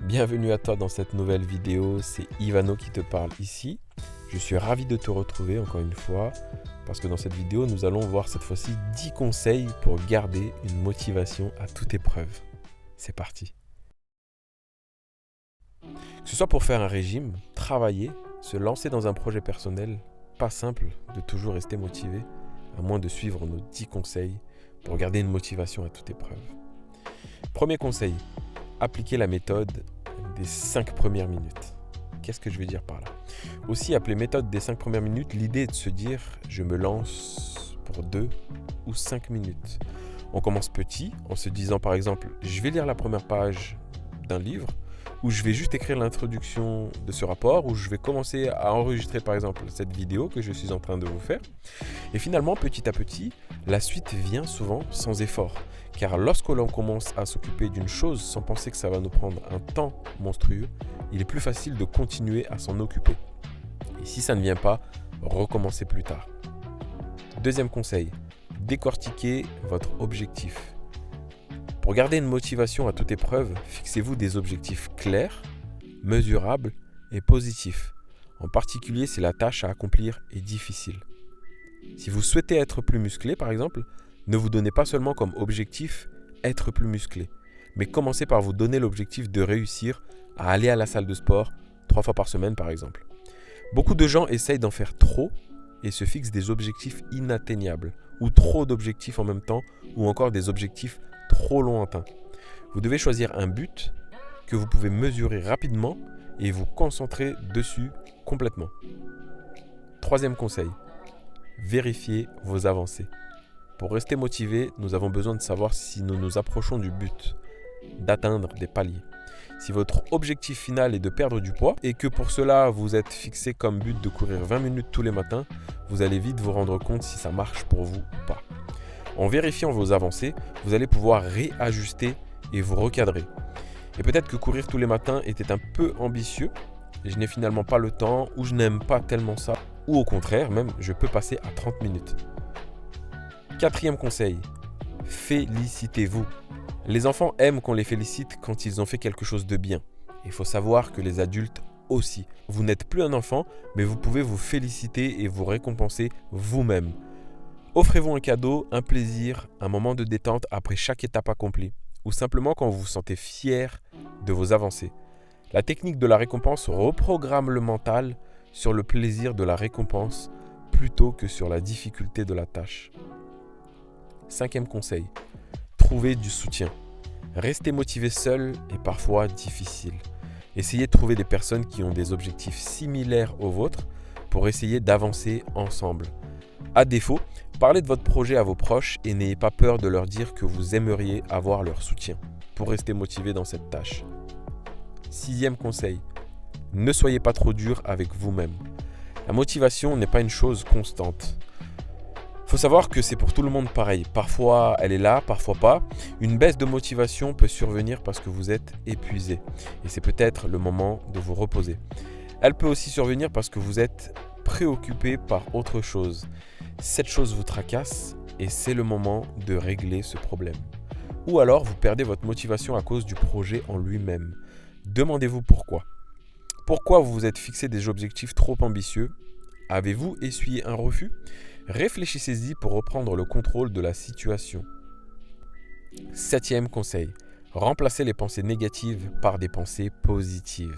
Bienvenue à toi dans cette nouvelle vidéo, c'est Ivano qui te parle ici. Je suis ravi de te retrouver encore une fois parce que dans cette vidéo, nous allons voir cette fois-ci 10 conseils pour garder une motivation à toute épreuve. C'est parti. Que ce soit pour faire un régime, travailler, se lancer dans un projet personnel, pas simple de toujours rester motivé, à moins de suivre nos 10 conseils pour garder une motivation à toute épreuve. Premier conseil, appliquer la méthode des 5 premières minutes. Qu'est-ce que je veux dire par là? Aussi appelée méthode des 5 premières minutes, l'idée est de se dire je me lance pour 2 ou 5 minutes. On commence petit en se disant par exemple je vais lire la première page d'un livre ou je vais juste écrire l'introduction de ce rapport ou je vais commencer à enregistrer par exemple cette vidéo que je suis en train de vous faire. Et finalement, petit à petit, la suite vient souvent sans effort. Car lorsque l'on commence à s'occuper d'une chose sans penser que ça va nous prendre un temps monstrueux, il est plus facile de continuer à s'en occuper. Et si ça ne vient pas, recommencez plus tard. Deuxième conseil, décortiquez votre objectif. Pour garder une motivation à toute épreuve, fixez-vous des objectifs clairs, mesurables et positifs. En particulier si la tâche à accomplir est difficile. Si vous souhaitez être plus musclé, par exemple, ne vous donnez pas seulement comme objectif être plus musclé, mais commencez par vous donner l'objectif de réussir à aller à la salle de sport 3 fois par semaine, par exemple. Beaucoup de gens essayent d'en faire trop et se fixent des objectifs inatteignables, ou trop d'objectifs en même temps, ou encore des objectifs trop lointains. Vous devez choisir un but que vous pouvez mesurer rapidement et vous concentrer dessus complètement. Troisième conseil. Vérifiez vos avancées. Pour rester motivé, nous avons besoin de savoir si nous nous approchons du but, d'atteindre des paliers. Si votre objectif final est de perdre du poids et que pour cela vous êtes fixé comme but de courir 20 minutes tous les matins, vous allez vite vous rendre compte si ça marche pour vous ou pas. En vérifiant vos avancées, vous allez pouvoir réajuster et vous recadrer. Et peut-être que courir tous les matins était un peu ambitieux, je n'ai finalement pas le temps ou je n'aime pas tellement ça. Ou au contraire, même, je peux passer à 30 minutes. Quatrième conseil, félicitez-vous. Les enfants aiment qu'on les félicite quand ils ont fait quelque chose de bien. Il faut savoir que les adultes aussi. Vous n'êtes plus un enfant, mais vous pouvez vous féliciter et vous récompenser vous-même. Offrez-vous un cadeau, un plaisir, un moment de détente après chaque étape accomplie. Ou simplement quand vous vous sentez fier de vos avancées. La technique de la récompense reprogramme le mental sur le plaisir de la récompense plutôt que sur la difficulté de la tâche. Cinquième conseil, trouvez du soutien. Rester motivé seul est parfois difficile. Essayez de trouver des personnes qui ont des objectifs similaires aux vôtres pour essayer d'avancer ensemble. À défaut, parlez de votre projet à vos proches et n'ayez pas peur de leur dire que vous aimeriez avoir leur soutien pour rester motivé dans cette tâche. Sixième conseil, ne soyez pas trop dur avec vous-même. La motivation n'est pas une chose constante. Il faut savoir que c'est pour tout le monde pareil. Parfois elle est là, parfois pas. Une baisse de motivation peut survenir parce que vous êtes épuisé. Et c'est peut-être le moment de vous reposer. Elle peut aussi survenir parce que vous êtes préoccupé par autre chose. Cette chose vous tracasse et c'est le moment de régler ce problème. Ou alors vous perdez votre motivation à cause du projet en lui-même. Demandez-vous pourquoi. Pourquoi vous vous êtes fixé des objectifs trop ambitieux? Avez-vous essuyé un refus? Réfléchissez-y pour reprendre le contrôle de la situation. Septième conseil, remplacez les pensées négatives par des pensées positives.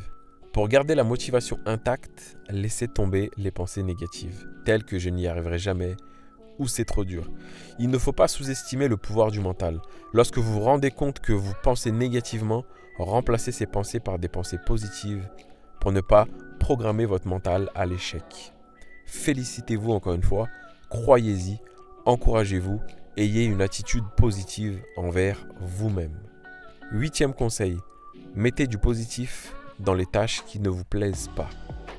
Pour garder la motivation intacte, laissez tomber les pensées négatives, telles que je n'y arriverai jamais ou c'est trop dur. Il ne faut pas sous-estimer le pouvoir du mental. Lorsque vous vous rendez compte que vous pensez négativement, remplacez ces pensées par des pensées positives pour ne pas programmer votre mental à l'échec. Félicitez-vous encore une fois, croyez-y, encouragez-vous, ayez une attitude positive envers vous-même. Huitième conseil, mettez du positif dans les tâches qui ne vous plaisent pas.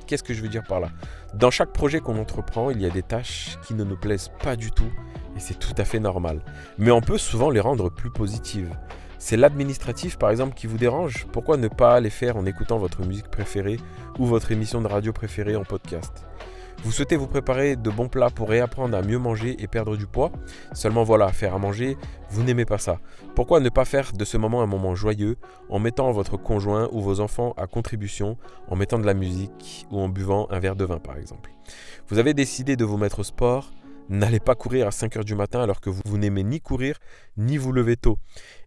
Qu'est-ce que je veux dire par là? Dans chaque projet qu'on entreprend, il y a des tâches qui ne nous plaisent pas du tout et c'est tout à fait normal. Mais on peut souvent les rendre plus positives. C'est l'administratif par exemple qui vous dérange? Pourquoi ne pas les faire en écoutant votre musique préférée ou votre émission de radio préférée en podcast? Vous souhaitez vous préparer de bons plats pour réapprendre à mieux manger et perdre du poids? Seulement voilà, faire à manger, vous n'aimez pas ça. Pourquoi ne pas faire de ce moment un moment joyeux en mettant votre conjoint ou vos enfants à contribution, en mettant de la musique ou en buvant un verre de vin par exemple? Vous avez décidé de vous mettre au sport? N'allez pas courir à 5 heures du matin alors que vous n'aimez ni courir ni vous lever tôt.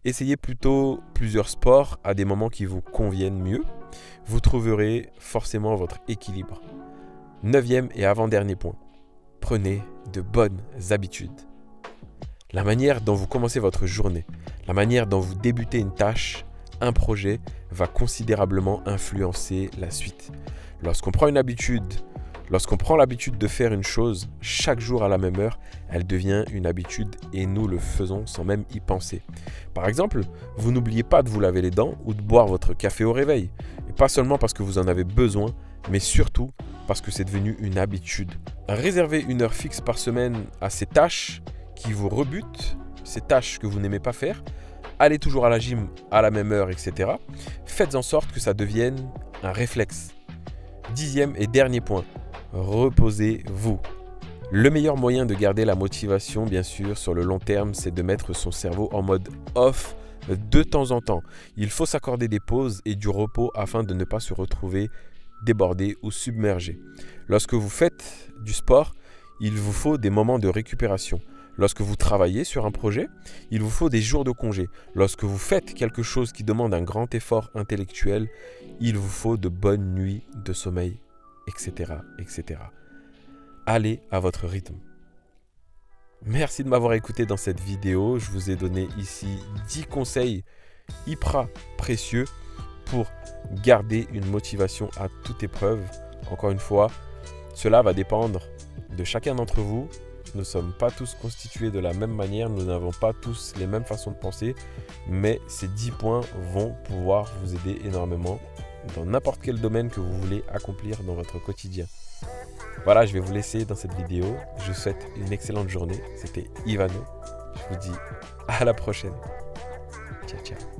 Essayez plutôt plusieurs sports à des moments qui vous conviennent mieux. Vous trouverez forcément votre équilibre. 9e et avant-dernier point. Prenez de bonnes habitudes. La manière dont vous commencez votre journée, la manière dont vous débutez une tâche, un projet, va considérablement influencer la suite. Lorsqu'on prend l'habitude de faire une chose chaque jour à la même heure, elle devient une habitude et nous le faisons sans même y penser. Par exemple, vous n'oubliez pas de vous laver les dents ou de boire votre café au réveil. Et pas seulement parce que vous en avez besoin, mais surtout parce que c'est devenu une habitude. Réservez une heure fixe par semaine à ces tâches qui vous rebutent, ces tâches que vous n'aimez pas faire. Allez toujours à la gym à la même heure, etc. Faites en sorte que ça devienne un réflexe. 10e et dernier point. Reposez-vous. Le meilleur moyen de garder la motivation, bien sûr, sur le long terme, c'est de mettre son cerveau en mode off de temps en temps. Il faut s'accorder des pauses et du repos afin de ne pas se retrouver débordé ou submergé. Lorsque vous faites du sport, il vous faut des moments de récupération. Lorsque vous travaillez sur un projet, il vous faut des jours de congé. Lorsque vous faites quelque chose qui demande un grand effort intellectuel, il vous faut de bonnes nuits de sommeil, etc., etc. Allez à votre rythme. Merci de m'avoir écouté dans cette vidéo. Je vous ai donné ici 10 conseils hyper précieux pour garder une motivation à toute épreuve. Encore une fois, cela va dépendre de chacun d'entre vous. Nous ne sommes pas tous constitués de la même manière, nous n'avons pas tous les mêmes façons de penser, mais ces 10 points vont pouvoir vous aider énormément dans n'importe quel domaine que vous voulez accomplir dans votre quotidien. Voilà, je vais vous laisser dans cette vidéo. Je vous souhaite une excellente journée. C'était Ivano. Je vous dis à la prochaine. Ciao, ciao.